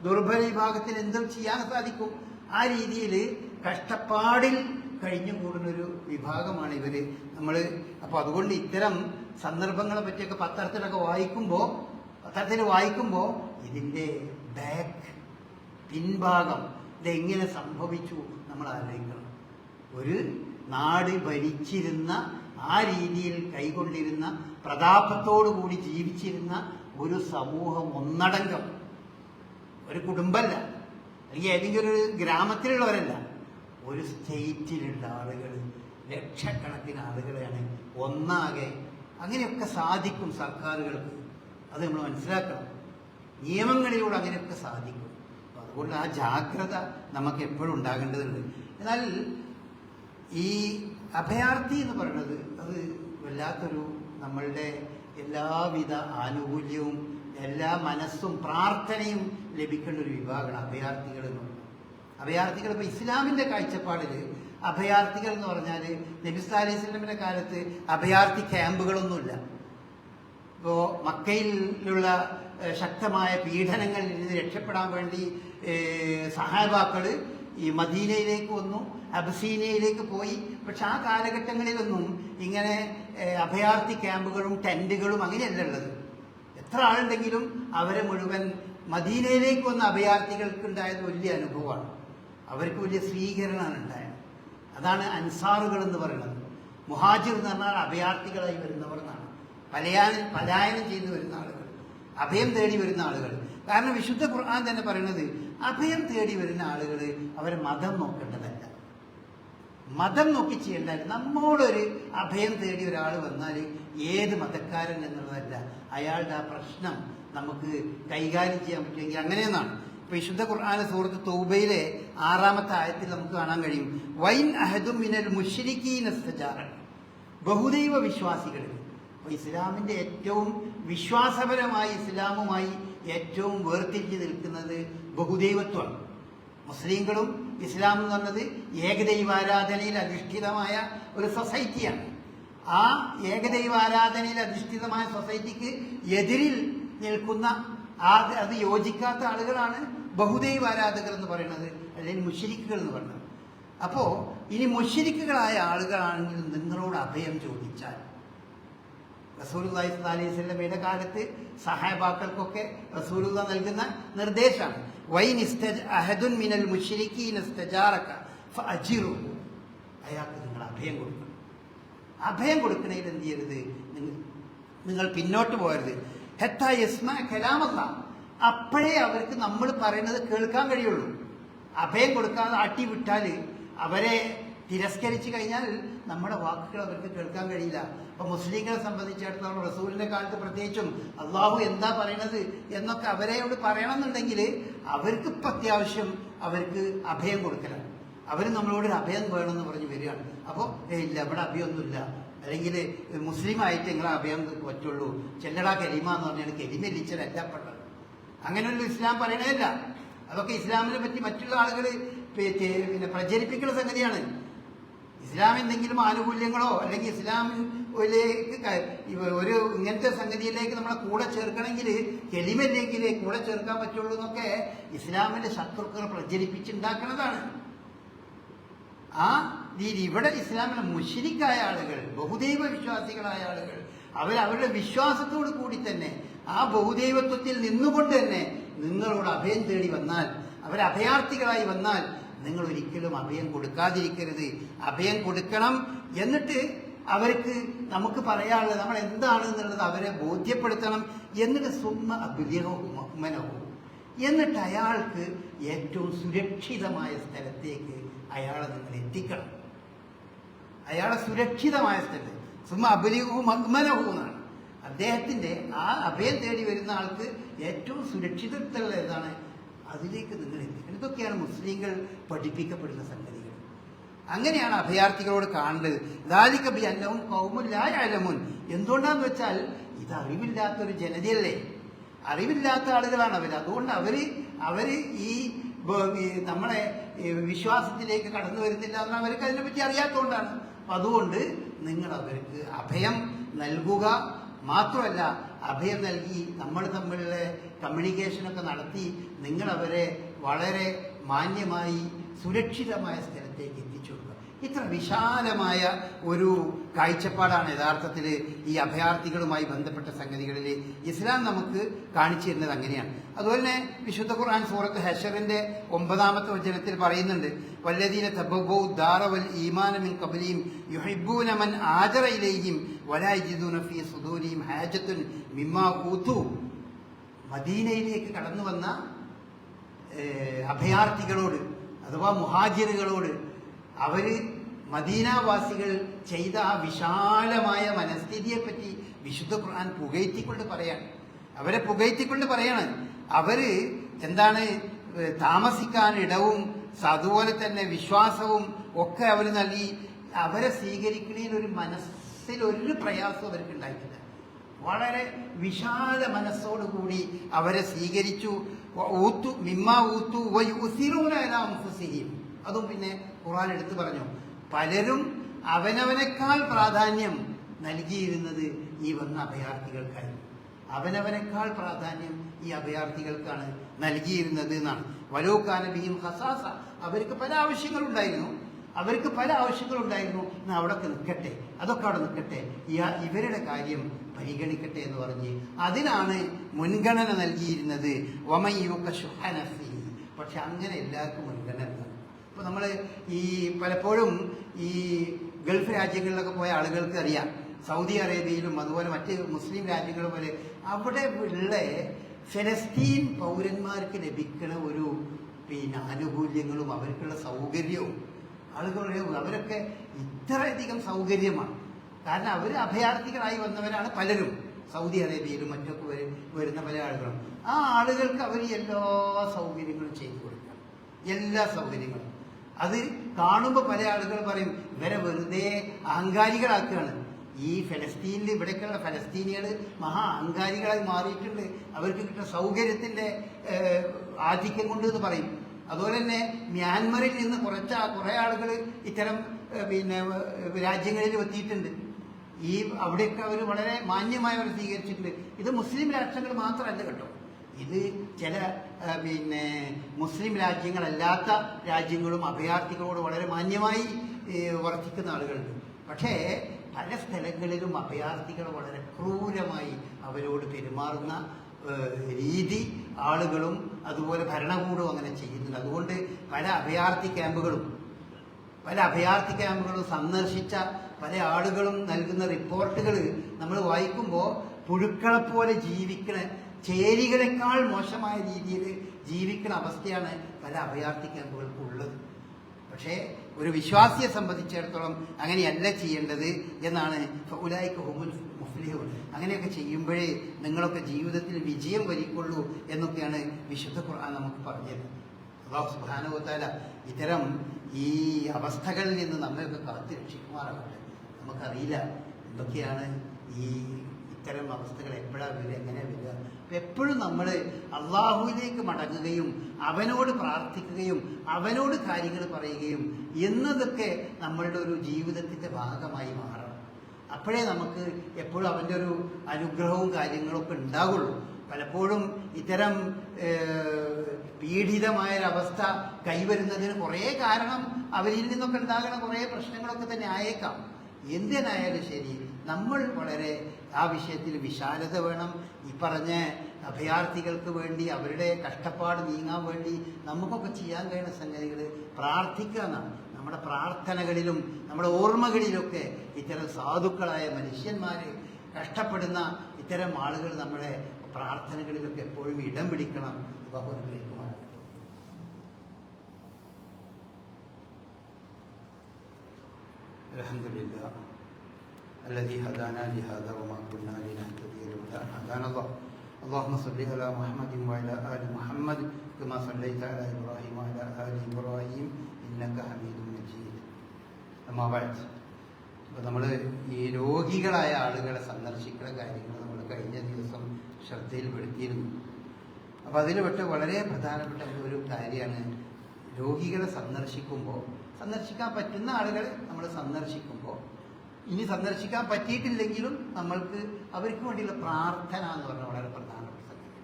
ദുർബല വിഭാഗത്തിന് എന്തും ചെയ്യാൻ സാധിക്കും. ആ രീതിയിൽ കഷ്ടപ്പാടിൽ കഴിഞ്ഞുകൂടുന്നൊരു വിഭാഗമാണ് ഇവർ. അപ്പോൾ അതുകൊണ്ട് ഇത്തരം സന്ദർഭങ്ങളെ പറ്റിയൊക്കെ പത്രത്തിൽ വായിക്കുമ്പോൾ ഇതിൻ്റെ പിൻഭാഗം ഇതെങ്ങനെ സംഭവിച്ചു നമ്മൾ ആലോചിക്കണം. ഒരു നാട് ഭരിച്ചിരുന്ന ആ രീതിയിൽ കൈകൊണ്ടിരുന്ന പ്രതാപത്തോടുകൂടി ജീവിച്ചിരുന്ന ഒരു സമൂഹം ഒന്നടങ്കം, ഒരു കുടുംബമല്ല അല്ലെങ്കിൽ ഏതെങ്കിലും ഒരു ഗ്രാമത്തിലുള്ളവരല്ല, ഒരു സ്റ്റേറ്റിലുള്ള ആളുകൾ, ലക്ഷക്കണക്കിന് ആളുകളെയാണ് ഒന്നാകെ. അങ്ങനെയൊക്കെ സാധിക്കും സർക്കാരുകൾക്ക്. അത് നമ്മൾ മനസ്സിലാക്കണം. നിയമങ്ങളിലൂടെ അങ്ങനെയൊക്കെ സാധിക്കും. അതുകൊണ്ട് ആ ജാഗ്രത നമുക്ക് എപ്പോഴും ഉണ്ടാകേണ്ടതുണ്ട്. എന്നാൽ ഈ അഭയാർത്ഥി എന്ന് പറയുന്നത് അത് വല്ലാത്തൊരു നമ്മളുടെ എല്ലാവിധ ആനുകൂല്യവും എല്ലാ മനസ്സും പ്രാർത്ഥനയും ലഭിക്കേണ്ട ഒരു വിഭാഗമാണ് അഭയാർത്ഥികൾ എന്ന് പറയുന്നത്. അഭയാർത്ഥികൾ ഇപ്പോൾ ഇസ്ലാമിൻ്റെ കാഴ്ചപ്പാടിൽ അഭയാർത്ഥികൾ എന്ന് പറഞ്ഞാൽ നബി സല്ലല്ലാഹു അലൈഹി വസല്ലമയുടെ കാലത്ത് അഭയാർത്ഥി ക്യാമ്പുകളൊന്നുമില്ല. ഇപ്പോൾ മക്കയിലുള്ള ശക്തമായ പീഡനങ്ങളിൽ നിന്ന് രക്ഷപ്പെടാൻ വേണ്ടി സഹാബാക്കൾ ഈ മദീനയിലേക്ക് വന്നു, അബസീനയിലേക്ക് പോയി. പക്ഷെ ആ കാലഘട്ടങ്ങളിലൊന്നും ഇങ്ങനെ അഭയാർത്ഥി ക്യാമ്പുകളും ടെന്റുകളും അങ്ങനെയല്ല ഉള്ളത്. എത്ര ആളുണ്ടെങ്കിലും അവരെ മുഴുവൻ മദീനയിലേക്ക് വന്ന അഭയാർത്ഥികൾക്ക് ഉണ്ടായത് വലിയ അനുഭവമാണ്. അവർക്ക് വലിയ സ്വീകരണമാണ് ഉണ്ടായത്. അതാണ് അൻസാറുകൾ എന്ന് പറയുന്നത്. മുഹാജിർ എന്ന് പറഞ്ഞാൽ അഭയാർത്ഥികളായി വരുന്നവർ എന്നാണ്. പലായനം ചെയ്തു വരുന്ന ആളുകൾ, അഭയം തേടി വരുന്ന ആളുകൾ. കാരണം വിശുദ്ധ ഖുർആൻ തന്നെ പറയുന്നത് അഭയം തേടി വരുന്ന ആളുകൾ അവരെ മതം നോക്കേണ്ടതല്ല, മതം നോക്കി ചെയ്യേണ്ടതല്ല. നമ്മോടൊരു അഭയം തേടി ഒരാൾ വന്നാൽ ഏത് മതക്കാരൻ എന്നുള്ളതല്ല, അയാളുടെ ആ പ്രശ്നം നമുക്ക് കൈകാര്യം ചെയ്യാൻ പറ്റുമെങ്കിൽ അങ്ങനെയെന്നാണ്. ഇപ്പൊ വിശുദ്ധ ഖുർആൻ സൂറത്ത് തൗബയിലെ 6-ാമത്തെ ആയത്തിൽ നമുക്ക് കാണാൻ കഴിയും, വൈൻ അഹദും മിനൽ മുശ്രിക്കീന ഇസ്തജാറക, ബഹുദൈവ വിശ്വാസികളിൽ. അപ്പൊ ഇസ്ലാമിന്റെ ഏറ്റവും വിശ്വാസപരമായി ഇസ്ലാമുമായി ഏറ്റവും വേർതിരിഞ്ഞു നിൽക്കുന്നത് ബഹുദൈവത്വമാണ്. മുസ്ലിങ്ങളും ഇസ്ലാം എന്ന് പറഞ്ഞത് ഏകദൈവാരാധനയിൽ അധിഷ്ഠിതമായ ഒരു സൊസൈറ്റിയാണ്. ആ ഏകദൈവാരാധനയിൽ അധിഷ്ഠിതമായ സൊസൈറ്റിക്ക് എതിരിൽ നിൽക്കുന്ന അത് യോജിക്കാത്ത ആളുകളാണ് ബഹുദൈവാരാധകർ എന്ന് പറയുന്നത്, അല്ലെങ്കിൽ മുശ്രിക്കുകൾ എന്ന് പറയുന്നത്. അപ്പോ ഇനി മുശ്രിക്കുകളായ ആളുകളാണെങ്കിൽ നിങ്ങളോട് അഭയം ചോദിച്ചാൽ, റസൂലുള്ളാഹി സ്വല്ലല്ലാഹി അലൈഹി വസല്ലമയുടെ കാലത്ത് സഹാബാക്കൾക്കൊക്കെ റസൂലുള്ളാഹി നൽകുന്ന നിർദ്ദേശമാണ്, വൈൻ അഹദുൻ മിനൽ മുശ്രിക്കീന ഇസ്തജാറക ഫഅജിറുഹു, അയാൾക്ക് നിങ്ങൾ അഭയം കൊടുക്കണം. അഭയം കൊടുക്കണേൽ എന്ത് ചെയ്യരുത്, നിങ്ങൾ പിന്നോട്ട് പോകരുത്. ഹത്താ യസ്മഅ കലാമല്ലാഹ്, അപ്പോഴേ അവർക്ക് നമ്മൾ പറയുന്നത് കേൾക്കാൻ കഴിയുള്ളൂ. അഭയം കൊടുക്കാതെ ആട്ടി വിട്ടാൽ, അവരെ തിരസ്കരിച്ചു കഴിഞ്ഞാൽ നമ്മുടെ വാക്കുകൾ അവർക്ക് കേൾക്കാൻ കഴിയില്ല. അപ്പൊ മുസ്ലിങ്ങളെ സംബന്ധിച്ചിടത്തോളം റസൂലിന്റെ കാലത്ത് പ്രത്യേകിച്ചും അള്ളാഹു എന്താ പറയണത് എന്നൊക്കെ അവരെയോട് പറയണമെന്നുണ്ടെങ്കിൽ അവർക്ക് ഇപ്പം അത്യാവശ്യം അവർക്ക് അഭയം കൊടുക്കലാണ്. അവർ നമ്മളോട് അഭയം വേണമെന്ന് പറഞ്ഞ് വരികയാണ്. അപ്പോൾ ഇല്ല, ഇവിടെ അഭയമൊന്നുമില്ല, അല്ലെങ്കിൽ മുസ്ലിം ആയിട്ട് നിങ്ങളെ അഭയം പറ്റുള്ളൂ, ചെല്ലടാ കെലിമ എന്ന് പറഞ്ഞാൽ കെലിമല്ലിച്ചതല്ല പെട്ടത്. അങ്ങനെയുള്ള ഇസ്ലാം പറയണതല്ല. അതൊക്കെ ഇസ്ലാമിനെ പറ്റി മറ്റുള്ള ആളുകൾ പിന്നെ പ്രചരിപ്പിക്കുന്ന സംഗതിയാണ്. ഇസ്ലാം എന്തെങ്കിലും ആനുകൂല്യങ്ങളോ അല്ലെങ്കിൽ ഇസ്ലാമിലേക്ക് ഒരു ഇങ്ങനത്തെ സംഗതിയിലേക്ക് നമ്മളെ കൂടെ ചേർക്കണമെങ്കിൽ കെലിമല്ലെങ്കിൽ കൂടെ ചേർക്കാൻ പറ്റുള്ളൂ എന്നൊക്കെ ഇസ്ലാമിന്റെ ശത്രുക്കൾ പ്രചരിപ്പിച്ചുണ്ടാക്കുന്നതാണ്. ആ രീതി ഇവിടെ ഇസ്ലാമിലെ മുശ്രിക്കായ ആളുകൾ, ബഹുദൈവ വിശ്വാസികളായ ആളുകൾ, അവരുടെ വിശ്വാസത്തോടു കൂടി തന്നെ ആ ബഹുദൈവത്വത്തിൽ നിന്നുകൊണ്ട് തന്നെ നിങ്ങളോട് അഭയം തേടി വന്നാൽ, അവരഭയാർത്ഥികളായി വന്നാൽ നിങ്ങൾ ഒരിക്കലും അഭയം കൊടുക്കാതിരിക്കരുത്. അഭയം കൊടുക്കണം. എന്നിട്ട് അവർക്ക് നമുക്ക് പറയാനുള്ളത് നമ്മൾ എന്താണ് എന്നുള്ളത് അവരെ ബോധ്യപ്പെടുത്തണം. എന്നിട്ട് സുമ്മ അഭിലഹവും, എന്നിട്ട് അയാൾക്ക് ഏറ്റവും സുരക്ഷിതമായ സ്ഥലത്തേക്ക് അയാളെ നിങ്ങൾ എത്തിക്കണം. അയാളെ സുരക്ഷിതമായ സ്ഥലത്ത് സുമ്മ അഭിലഹവും അഗ്മനവും എന്നാണ്. അദ്ദേഹത്തിന്റെ ആ അഭയം തേടി വരുന്ന ആൾക്ക് ഏറ്റവും സുരക്ഷിതത്വമുള്ള ഏതാണ്, അതിലേക്ക് നിങ്ങൾ എത്തിക്കണം. ഇതൊക്കെയാണ് മുസ്ലിങ്ങൾ പഠിപ്പിക്കപ്പെടുന്ന സംഗതികൾ. അങ്ങനെയാണ് അഭയാർത്ഥികളോട് കാണേണ്ടത്. ദാലിക ബിഅന്നഹും ഖൗമുൻ ലാ യഅലമൂൻ, എന്തുകൊണ്ടാന്ന് വെച്ചാൽ ഇത് അറിവില്ലാത്തൊരു ജനതയല്ലേ, അറിവില്ലാത്ത ആളുകളാണ് അവർ. അതുകൊണ്ട് അവര് ഈ നമ്മളെ വിശ്വാസത്തിലേക്ക് കടന്നു വരുന്നില്ല എന്ന് അവർക്ക് അതിനെപ്പറ്റി അറിയാത്തതുകൊണ്ടാണ്. അതുകൊണ്ട് നിങ്ങൾ അവർക്ക് അഭയം നൽകുക. മാത്രമല്ല, അഭയം നൽകി നമ്മൾ തമ്മിലുള്ള കമ്മ്യൂണിക്കേഷനൊക്കെ നടത്തി നിങ്ങൾ അവരെ വളരെ മാന്യമായി സുരക്ഷിതമായ സ്ഥലത്തേക്ക് എത്തിച്ചു കൊടുക്കുക. ഇത്ര വിശാലമായ ഒരു കാഴ്ചപ്പാടാണ് യഥാർത്ഥത്തിൽ ഈ അഭയാർത്ഥികളുമായി ബന്ധപ്പെട്ട സംഗതികളിൽ ഇസ്ലാം നമുക്ക് കാണിച്ചു തരുന്നത്. അങ്ങനെയാണ്. അതുപോലെ തന്നെ വിശുദ്ധ ഖുർആൻ സൂറത്ത് ഹശറിന്റെ 9-ാമത്തെ വചനത്തിൽ പറയുന്നുണ്ട്, വല്ലദീന തബവ്വഉ ദാറ വൽ ഈമാന മിൻ ഖബ്ലിഹിം യുഹിബ്ബൂന മൻ ആജറ ഇലൈഹിം വലാ യജിദൂന ഫീ സുദൂരിഹിം ഹാജത്തുൻ മിമ്മാ ഊതു. മദീനയിലേക്ക് കടന്നു വന്ന അഭയാർത്ഥികളോട് അഥവാ മുഹാജിറുകളോട് അവര് മദീനാവാസികൾ ചെയ്ത ആ വിശാലമായ മനസ്ഥിതിയെപ്പറ്റി വിശുദ്ധ ഖുർആൻ പുകഴ്ത്തിക്കൊണ്ട് പറയാണ്. അവരെ പുകഴ്ത്തിക്കൊണ്ട് പറയാണ്. അവര് എന്താണ്, താമസിക്കാൻ ഇടവും അതുപോലെ തന്നെ വിശ്വാസവും ഒക്കെ അവർ നൽകി. അവരെ സ്വീകരിക്കുന്നതിൽ ഒരു മനസ്സിൽ ഒരു പ്രയാസവും അവർക്ക് ഉണ്ടായിട്ടില്ല. വളരെ വിശാല മനസ്സോടുകൂടി അവരെ സ്വീകരിച്ചു. അതും പിന്നെ ഖുർആൻ എടുത്തു പറഞ്ഞു, പലരും അവനവനേക്കാൾ പ്രാധാന്യം നൽകിയിരുന്നത് ഈ വന്ന അഭയാർത്ഥികൾക്കായിരുന്നു. അവനവനേക്കാൾ പ്രാധാന്യം ഈ അഭയാർത്ഥികൾക്കാണ് നൽകിയിരുന്നത് എന്നാണ്. വലോക്കാനബിയും ഹസാസ, അവർക്ക് പല ആവശ്യങ്ങളുണ്ടായിരുന്നു, എന്നാൽ അവിടെയൊക്കെ നിൽക്കട്ടെ, അതൊക്കെ അവിടെ നിൽക്കട്ടെ, ഇവരുടെ കാര്യം പരിഗണിക്കട്ടെ എന്ന് പറഞ്ഞ് അതിനാണ് മുൻഗണന നൽകിയിരുന്നത്. വമയ്യൂക ശുഹ നഫ്സിഹി. പക്ഷെ അങ്ങനെ എല്ലാവർക്കും മുൻഗണന നൽകും. ഇപ്പോൾ നമ്മൾ ഈ പലപ്പോഴും ഈ ഗൾഫ് രാജ്യങ്ങളിലൊക്കെ പോയ ആളുകൾക്ക് അറിയാം, സൗദി അറേബ്യയിലും അതുപോലെ മറ്റ് മുസ്ലിം രാജ്യങ്ങളും പോലെ അവിടെ ഉള്ള ഫലസ്തീൻ പൗരന്മാർക്ക് ലഭിക്കുന്ന ഒരു ആനുകൂല്യങ്ങളും അവർക്കുള്ള സൗകര്യവും അവരൊക്കെ ഇത്രയധികം സൗകര്യമാണ്. കാരണം അവർ അഭയാർത്ഥികളായി വന്നവരാണ് പലരും, സൗദി അറേബ്യയിലും മറ്റൊക്കെ വരുന്ന പല ആളുകളും. ആ ആളുകൾക്ക് അവർ എല്ലാ സൗകര്യങ്ങളും ചെയ്തു കൊടുക്കണം, എല്ലാ സൗകര്യങ്ങളും. അത് കാണുമ്പോൾ പല ആളുകൾ പറയും ഇവരെ വെറുതെ അഹങ്കാരികളാക്കുകയാണ്. ഈ ഫലസ്തീനിൽ ഇവിടേക്കുള്ള ഫലസ്തീനികൾ മഹാ അഹങ്കാരികളായി മാറിയിട്ടുണ്ട്, അവർക്ക് കിട്ടുന്ന സൗകര്യത്തിന്റെ ആധിക്യം കൊണ്ട് എന്ന് പറയും. അതുപോലെ തന്നെ മ്യാൻമറിൽ നിന്ന് കുറെ ആളുകൾ ഇത്തരം രാജ്യങ്ങളിൽ എത്തിയിട്ടുണ്ട്. അവിടെയൊക്കെ അവർ വളരെ മാന്യമായി അവർ സ്വീകരിച്ചിട്ടുണ്ട്. ഇത് മുസ്ലിം രാഷ്ട്രങ്ങൾ മാത്രമല്ല കേട്ടോ, ഇത് ചില മുസ്ലിം രാജ്യങ്ങളല്ലാത്ത രാജ്യങ്ങളും അഭയാർത്ഥികളോട് വളരെ മാന്യമായി വർത്തിക്കുന്ന ആളുകളുണ്ട്. പക്ഷേ പല സ്ഥലങ്ങളിലും അഭയാർത്ഥികൾ വളരെ ക്രൂരമായി അവരോട് പെരുമാറുന്ന രീതി ആളുകളും അതുപോലെ ഭരണകൂടവും അങ്ങനെ ചെയ്യുന്നുണ്ട്. അതുകൊണ്ട് പല അഭയാർത്ഥി ക്യാമ്പുകളും സന്ദർശിച്ച പല ആളുകളും നൽകുന്ന റിപ്പോർട്ടുകൾ നമ്മൾ വായിക്കുമ്പോൾ പുഴുക്കളെപ്പോലെ ജീവിക്കണ, ചേരികളെക്കാൾ മോശമായ രീതിയിൽ ജീവിക്കുന്ന അവസ്ഥയാണ് പല അഭയാർത്ഥി ക്യാമ്പുകൾക്കുള്ളത്. പക്ഷേ ഒരു വിശ്വാസിയെ സംബന്ധിച്ചിടത്തോളം അങ്ങനെയല്ല ചെയ്യേണ്ടത് എന്നാണ് ഫൗലായിക ഹുമുൽ മുഫ്ലിഹൂൻ. അങ്ങനെയൊക്കെ ചെയ്യുമ്പോഴേ നിങ്ങളൊക്കെ ജീവിതത്തിൽ വിജയം വരിക്കുള്ളൂ എന്നൊക്കെയാണ് വിശുദ്ധ ഖുർആൻ നമുക്ക് പറഞ്ഞത്. അല്ലാഹു സുബ്ഹാനഹു വ തആല ഇത്തരം ഈ അവസ്ഥകളിൽ നിന്ന് നമ്മയൊക്കെ കാത്തു രക്ഷിക്കുമാറാകട്ടെ. നമുക്കറിയില്ല എന്തൊക്കെയാണ് ഇത്തരം അവസ്ഥകൾ എപ്പോഴാണ് വരിക, എങ്ങനെയാണ് വരിക. എപ്പോഴും നമ്മൾ അള്ളാഹുവിലേക്ക് മടങ്ങുകയും അവനോട് പ്രാർത്ഥിക്കുകയും അവനോട് കാര്യങ്ങൾ പറയുകയും എന്നതൊക്കെ നമ്മളുടെ ഒരു ജീവിതത്തിൻ്റെ ഭാഗമായി മാറണം. അപ്പോഴേ നമുക്ക് എപ്പോഴും അവൻ്റെ ഒരു അനുഗ്രഹവും കാര്യങ്ങളൊക്കെ ഉണ്ടാകുള്ളൂ. പലപ്പോഴും ഇത്തരം പീഡിതമായൊരവസ്ഥ കൈവരുന്നതിന് കുറേ കാരണം അവരിൽ നിന്നൊക്കെ ഉണ്ടാകുന്ന കുറേ പ്രശ്നങ്ങളൊക്കെ തന്നെ ആയേക്കാം. എന്തിനായാലും ശരി നമ്മൾ വളരെ ആ വിഷയത്തിൽ വിശാലത വേണം. ഈ പറഞ്ഞ അഭയാർത്ഥികൾക്ക് വേണ്ടി അവരുടെ കഷ്ടപ്പാട് നീങ്ങാൻ വേണ്ടി നമുക്കൊക്കെ ചെയ്യാൻ കഴിയുന്ന സംഗതികൾ പ്രാർത്ഥിക്കുക എന്നാണ്. നമ്മുടെ പ്രാർത്ഥനകളിലും നമ്മുടെ ഓർമ്മകളിലൊക്കെ ഇത്തരം സാധുക്കളായ മനുഷ്യന്മാർ, കഷ്ടപ്പെടുന്ന ഇത്തരം ആളുകൾ നമ്മുടെ പ്രാർത്ഥനകളിലൊക്കെ എപ്പോഴും ഇടം പിടിക്കണം. ബഹുമാനമാണ്. അൽഹംദുലില്ലാഹ് الذي هدانا لهذا وما كنا لنهتدي لولا أن هدانا الله. اللهم صل على محمد وعلى آل محمد كما صليت على إبراهيم وعلى آل إبراهيم إنك حميد مجيد. أما بعد, നമ്മൾ ഈ രോഗികളായ ആളുകളെ സന്ദർശിക്കുന്ന കാര്യങ്ങൾ നമ്മൾ കഴിഞ്ഞ ദിവസം ശ്രദ്ധയിൽപ്പെടുത്തിയിരുന്നു. അപ്പോൾ അതിൽ പെട്ട വളരെ പ്രധാനപ്പെട്ട ഒരു കാര്യമാണ് രോഗികളെ സന്ദർശിക്കാൻ പറ്റുന്ന ആളുകളെ നമ്മൾ സന്ദർശിക്കുമ്പോൾ, ഇനി സന്ദർശിക്കാൻ പറ്റിയിട്ടില്ലെങ്കിലും നമ്മൾക്ക് അവർക്ക് വേണ്ടിയുള്ള പ്രാർത്ഥന എന്ന് പറഞ്ഞാൽ വളരെ പ്രധാനപ്പെട്ട സംഗതി.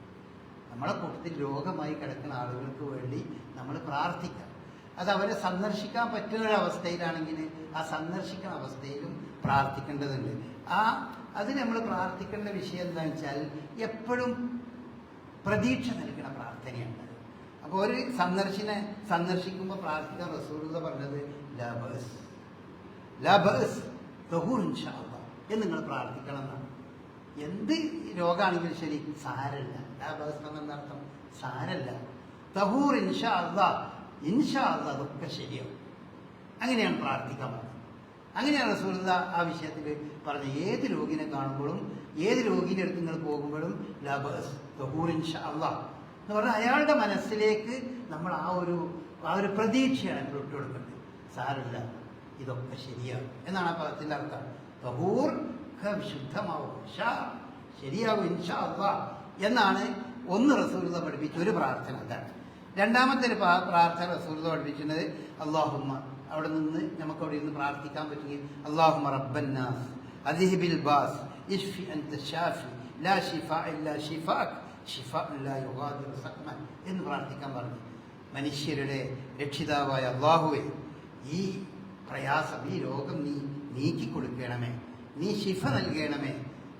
നമ്മളെ കൂട്ടത്തിൽ രോഗമായി കിടക്കുന്ന ആളുകൾക്ക് വേണ്ടി നമ്മൾ പ്രാർത്ഥിക്കാം. അത് അവരെ സന്ദർശിക്കാൻ പറ്റുന്ന ഒരവസ്ഥയിലാണെങ്കിൽ ആ സന്ദർശിക്കുന്ന അവസ്ഥയിലും പ്രാർത്ഥിക്കേണ്ടതുണ്ട്. അതിന് നമ്മൾ പ്രാർത്ഥിക്കേണ്ട വിഷയം എന്താണെന്ന് വെച്ചാൽ എപ്പോഴും പ്രതീക്ഷ നൽകുന്ന പ്രാർത്ഥനയാണ്. അപ്പോൾ ഒരു സന്ദർശിക്കുമ്പോൾ പ്രാർത്ഥിക്കാൻ റസൂലുള്ളാഹി പറഞ്ഞത് ലാ ബഅസ് തഹൂർ ഇൻഷാ അല്ലാഹ് എന്ന് നിങ്ങൾ പ്രാർത്ഥിക്കണം എന്നാണ്. എന്ത് രോഗമാണെങ്കിലും ശരി സാരല്ല. ലാ ബഅസ് എന്നർത്ഥം സാരല്ല. തഹൂർ ഇൻഷാ അല്ലാഹ്, ഇൻഷാ അല്ലാഹ് അതൊക്കെ ശരിയാവും. അങ്ങനെയാണ് പ്രാർത്ഥിക്കാൻ പറഞ്ഞത്. അങ്ങനെയാണ് റസൂലുള്ളാഹി ആ വിഷയത്തിൽ പറഞ്ഞ ഏത് രോഗിനെ കാണുമ്പോഴും ഏത് രോഗിയുടെ അടുത്ത് നിങ്ങൾ പോകുമ്പോഴും ലാ ബഅസ് തഹൂർ ഇൻഷാ അല്ലാഹ് എന്ന് പറഞ്ഞാൽ അയാളുടെ മനസ്സിലേക്ക് നമ്മൾ ആ ഒരു പ്രതീക്ഷയാണ് നമ്മൾ ഇട്ടുകൊടുക്കേണ്ടത്. സാരല്ല, ഇതൊക്കെ ശരിയാകും എന്നാണ് ആ പദത്തിൻ്റെ അർത്ഥം. തഹൂർ വിശുദ്ധമാവും, ശരിയാകും ഇൻഷാ അല്ലാഹ് എന്നാണ് ഒന്ന് റസൂലുള്ളാഹി പഠിപ്പിച്ച ഒരു പ്രാർത്ഥന. അതാണ്. രണ്ടാമത്തെ ഒരു പ്രാർത്ഥന റസൂലുള്ളാഹി പഠിപ്പിക്കുന്നത് അല്ലാഹുമ്മ, അവിടെ നിന്ന് നമുക്ക് അവിടെ നിന്ന് പ്രാർത്ഥിക്കാൻ പറ്റുമെങ്കിൽ അല്ലാഹുമ്മ റബ്ബന്നാസ് അദ്ഹിബിൽ ബാസ് ഇശ്ഫി അൻത ഷാഫി ലാ ഷിഫാ ഇല്ലാ ഷിഫാക് ഷിഫാ ലാ യുഗാദിറു സഖ്മൻ എന്ന് പ്രാർത്ഥിക്കാൻ പറഞ്ഞു. മനുഷ്യരുടെ രക്ഷിതാവായ അല്ലാഹുവേ, ഈ പ്രയാസം, ഈ രോഗം നീ നീക്കിക്കൊടുക്കണമേ, നീ ശിഫ നൽകണമേ.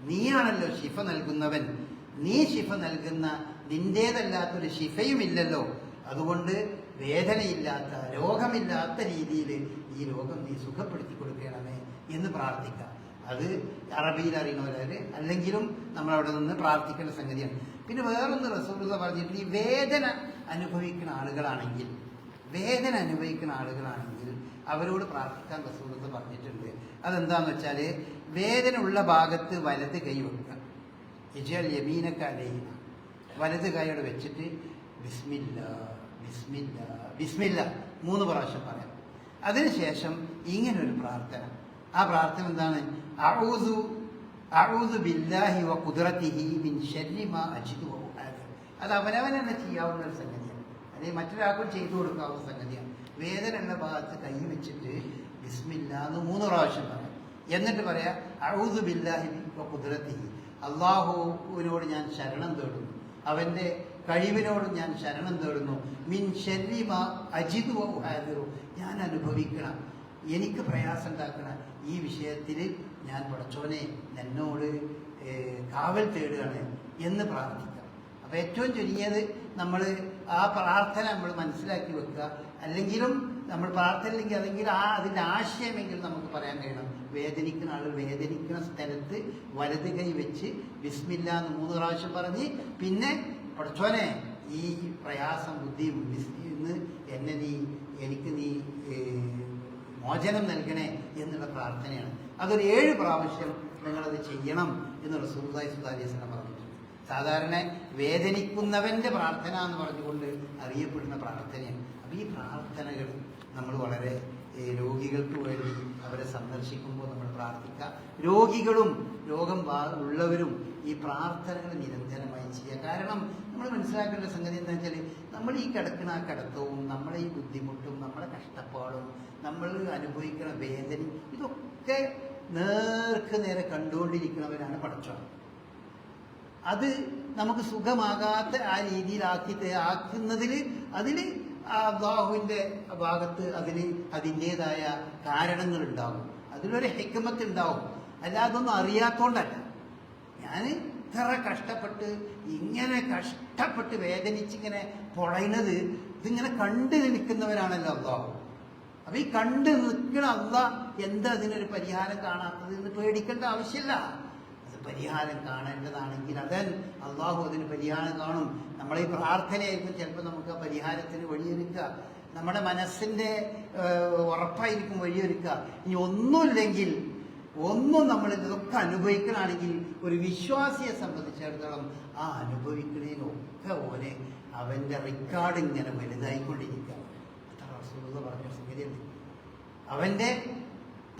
നീയാണല്ലോ ശിഫ നൽകുന്നവൻ. നീ ശിഫ നൽകുന്ന നിന്റേതല്ലാത്തൊരു ശിഫയുമില്ലല്ലോ. അതുകൊണ്ട് വേദനയില്ലാത്ത, രോഗമില്ലാത്ത രീതിയിൽ ഈ രോഗം നീ സുഖപ്പെടുത്തി കൊടുക്കണമേ എന്ന് പ്രാർത്ഥിക്കാം. അത് അറബിയിൽ അറിയണവര് അല്ലെങ്കിലും നമ്മളവിടെ നിന്ന് പ്രാർത്ഥിക്കേണ്ട സംഗതിയാണ്. പിന്നെ വേറൊന്ന് റസൂലുള്ളാഹി പറഞ്ഞിട്ട്, ഈ വേദന അനുഭവിക്കുന്ന ആളുകളാണെങ്കിൽ അവരോട് പ്രാർത്ഥിക്കാൻ റസൂലുള്ളാഹി പറഞ്ഞിട്ടുണ്ട്. അതെന്താന്ന് വെച്ചാൽ, വേദന ഉള്ള ഭാഗത്ത് വലത് കൈ വെക്കുക. ഇജ്അൽ യമീനക അലൈഹ, വലത് കൈയോട് വെച്ചിട്ട് ബിസ്മില്ലാ ബിസ്മില്ലാ ബിസ്മില്ലാ 3 പ്രാവശ്യം പറയാം. അതിനുശേഷം ഇങ്ങനൊരു പ്രാർത്ഥന. ആ പ്രാർത്ഥന എന്താണ്? അഊദു ബില്ലാഹി വ ഖുദ്റതിഹി മിൻ ശർരി മാ അജിദു വ ഉഹാദിർ. അത് അവനവൻ തന്നെ ചെയ്യാവുന്ന ഒരു സംഗതിയാണ്, അല്ലെങ്കിൽ മറ്റൊരാൾക്കും ചെയ്തു കൊടുക്കാവുന്ന സംഗതിയാണ്. വേദന ഉള്ള ഭാഗത്ത് കൈ വെച്ചിട്ട് ബിസ്മില്ലാ എന്ന് 3 പ്രാവശ്യം പറയാം. എന്നിട്ട് പറയാം അഊദു ബില്ലാഹി വ ഖുദ്റതിഹി, അള്ളാഹുവിനോട് ഞാൻ ശരണം തേടുന്നു, അവന്റെ കഴിവിനോട് ഞാൻ ശരണം തേടുന്നു. മിൻ ശർരി മാ അജിദു വ ഉഹാദിറു, ഞാൻ അനുഭവിക്കണം, എനിക്ക് പ്രയാസം ഉണ്ടാക്കണം ഈ വിഷയത്തിൽ ഞാൻ പടച്ചോനെ എന്നോട് കാവൽ തേടുകയാണ് എന്ന് പ്രാർത്ഥിക്കാം. അപ്പം ഏറ്റവും ചുരുങ്ങിയത് നമ്മൾ ആ പ്രാർത്ഥന നമ്മൾ മനസ്സിലാക്കി വെക്കുക. അല്ലെങ്കിലും നമ്മൾ പ്രാർത്ഥനയില്ലെങ്കിൽ അല്ലെങ്കിൽ അതിൻ്റെ ആശയമെങ്കിലും നമുക്ക് പറയാൻ കഴിയണം. വേദനിക്കുന്ന ആൾ വേദനിക്കുന്ന സ്ഥലത്ത് വലത് കൈ വെച്ച് ബിസ്മില്ലാ എന്ന് 3 പ്രാവശ്യം പറഞ്ഞ്, പിന്നെ പടച്ചോനെ ഈ പ്രയാസം ബുദ്ധിയും ഇന്ന് എന്നെ എനിക്ക് നീ മോചനം നൽകണേ എന്നുള്ള പ്രാർത്ഥനയാണ്. അതൊരു 7 പ്രാവശ്യം നിങ്ങളത് ചെയ്യണം എന്ന് റസൂലുള്ളാഹി സ്വല്ലല്ലാഹി അലൈഹി വസല്ലം പറഞ്ഞിട്ടുണ്ട്. സാധാരണ വേദനിക്കുന്നവന്റെ പ്രാർത്ഥന എന്ന് പറഞ്ഞുകൊണ്ട് അറിയപ്പെടുന്ന പ്രാർത്ഥനയാണ്. അപ്പം ഈ പ്രാർത്ഥനകൾ നമ്മൾ വളരെ രോഗികൾക്ക് വേണ്ടി അവരെ സന്ദർശിക്കുമ്പോൾ നമ്മൾ പ്രാർത്ഥിക്കുക. രോഗികളും രോഗം ഉള്ളവരും ഈ പ്രാർത്ഥനകൾ നിരന്തരമായി ചെയ്യുക. കാരണം നമ്മൾ മനസ്സിലാക്കേണ്ട സംഗതി എന്താ വെച്ചാൽ, നമ്മൾ ഈ കിടക്കുന്ന ആ കിടത്തവും നമ്മളെ ഈ ബുദ്ധിമുട്ടും നമ്മളെ കഷ്ടപ്പാടും നമ്മൾ അനുഭവിക്കുന്ന വേദനയും ഇതൊക്കെ നേരെ കണ്ടുകൊണ്ടിരിക്കുന്നവരാണ് പടച്ചോൻ. അത് നമുക്ക് സുഖമാകാത്ത ആ രീതിയിലാക്കുന്നതിൽ അല്ലാഹുവിൻ്റെ ഭാഗത്ത് അതിൻ്റെതായ കാരണങ്ങളുണ്ടാകും, അതിലൊരു ഹിക്മത്ത് ഉണ്ടാവും. അല്ലാതൊന്നും അറിയാത്തോണ്ടല്ല. ഞാൻ ഇത്ര ഇങ്ങനെ കഷ്ടപ്പെട്ട് വേദനിച്ചിങ്ങനെ പൊളയുന്നത് ഇതിങ്ങനെ കണ്ടു നിൽക്കുന്നവരാണല്ലോ അല്ലാഹു. അപ്പൊ ഈ കണ്ടു നിൽക്കണ അല്ലാഹ് എന്താ അതിനൊരു പരിഹാരം കാണാത്തത് എന്ന് പേടിക്കേണ്ട ആവശ്യമില്ല. അത് പരിഹാരം കാണേണ്ടതാണെങ്കിൽ അല്ലാഹു അതിന് പരിഹാരം കാണും. നമ്മളെ ഈ പ്രാർത്ഥനയായിരിക്കും ചിലപ്പോൾ നമുക്ക് ആ പരിഹാരത്തിന് വഴിയൊരുക്കുക. നമ്മുടെ മനസ്സിന്റെ ഉറപ്പായിരിക്കും വഴിയൊരുക്കുക. ഇനി ഒന്നുമില്ലെങ്കിൽ നമ്മൾ ഇതൊക്കെ അനുഭവിക്കണമെങ്കിൽ ഒരു വിശ്വാസിയെ സംബന്ധിച്ചിടത്തോളം ആ അനുഭവിക്കുന്നതിനൊക്കെ പോലെ അവന്റെ റിക്കാർഡ് ഇങ്ങനെ വലുതായിക്കൊണ്ടിരിക്കുക. റസൂലുള്ളാഹി പറഞ്ഞ സംഗതിയല്ലേ, അവന്റെ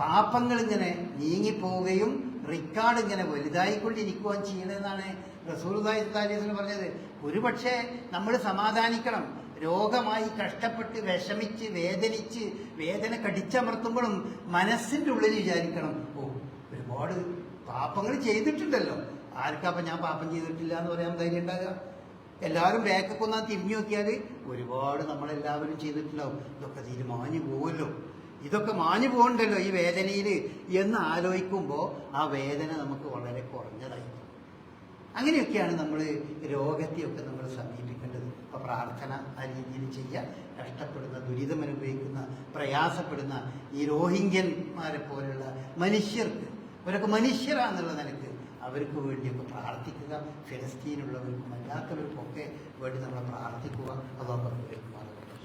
പാപങ്ങൾ ഇങ്ങനെ നീങ്ങിപ്പോവുകയും റിക്കാർഡ് ഇങ്ങനെ വലുതായിക്കൊണ്ടിരിക്കുകയും ചെയ്യണമെന്നാണ് റസൂലുള്ളാഹി സ്വല്ലല്ലാഹി അലൈഹി വസല്ലം പറഞ്ഞത്. ഒരുപക്ഷെ നമ്മൾ സമാധാനിക്കണം. രോഗമായി കഷ്ടപ്പെട്ട് വിഷമിച്ച് വേദനിച്ച് വേദന കടിച്ചമർത്തുമ്പോഴും മനസ്സിൻ്റെ ഉള്ളിൽ വിചാരിക്കണം, ഒരുപാട് പാപങ്ങൾ ചെയ്തിട്ടുണ്ടല്ലോ, ആർക്കപ്പം ഞാൻ പാപം ചെയ്തിട്ടില്ല എന്ന് പറയാൻ ധൈര്യം ഉണ്ടാകുക? എല്ലാവരും ബാക്കൊക്കെ ഒന്നാ തിരിഞ്ഞു നോക്കിയാൽ ഒരുപാട് നമ്മളെല്ലാവരും ചെയ്തിട്ടുണ്ടാവും. ഇതൊക്കെ മാഞ്ഞു പോകുമല്ലോ, ഇതൊക്കെ മാഞ്ഞു പോകണ്ടല്ലോ ഈ വേദനയിൽ എന്ന് ആലോചിക്കുമ്പോൾ ആ വേദന നമുക്ക് വളരെ കുറഞ്ഞതായിരിക്കും. അങ്ങനെയൊക്കെയാണ് നമ്മൾ രോഗത്തെയൊക്കെ നമ്മൾ സമീപിക്കേണ്ടത്. അപ്പോൾ പ്രാർത്ഥന ആ രീതിയിൽ ചെയ്യുക. കഷ്ടപ്പെടുന്ന, ദുരിതമനുഭവിക്കുന്ന, പ്രയാസപ്പെടുന്ന ഈ റോഹിംഗ്യന്മാരെ പോലുള്ള മനുഷ്യർക്ക്, അവരൊക്കെ മനുഷ്യരാന്നുള്ള നിലക്ക് അവർക്ക് വേണ്ടിയൊക്കെ പ്രാർത്ഥിക്കുക. ഫലസ്തീനുള്ളവർക്കും അല്ലാത്തവർക്കൊക്കെ വേണ്ടി നമ്മൾ പ്രാർത്ഥിക്കുക. അല്ലാഹു അനുഗ്രഹിക്കുമാറാകട്ടെ.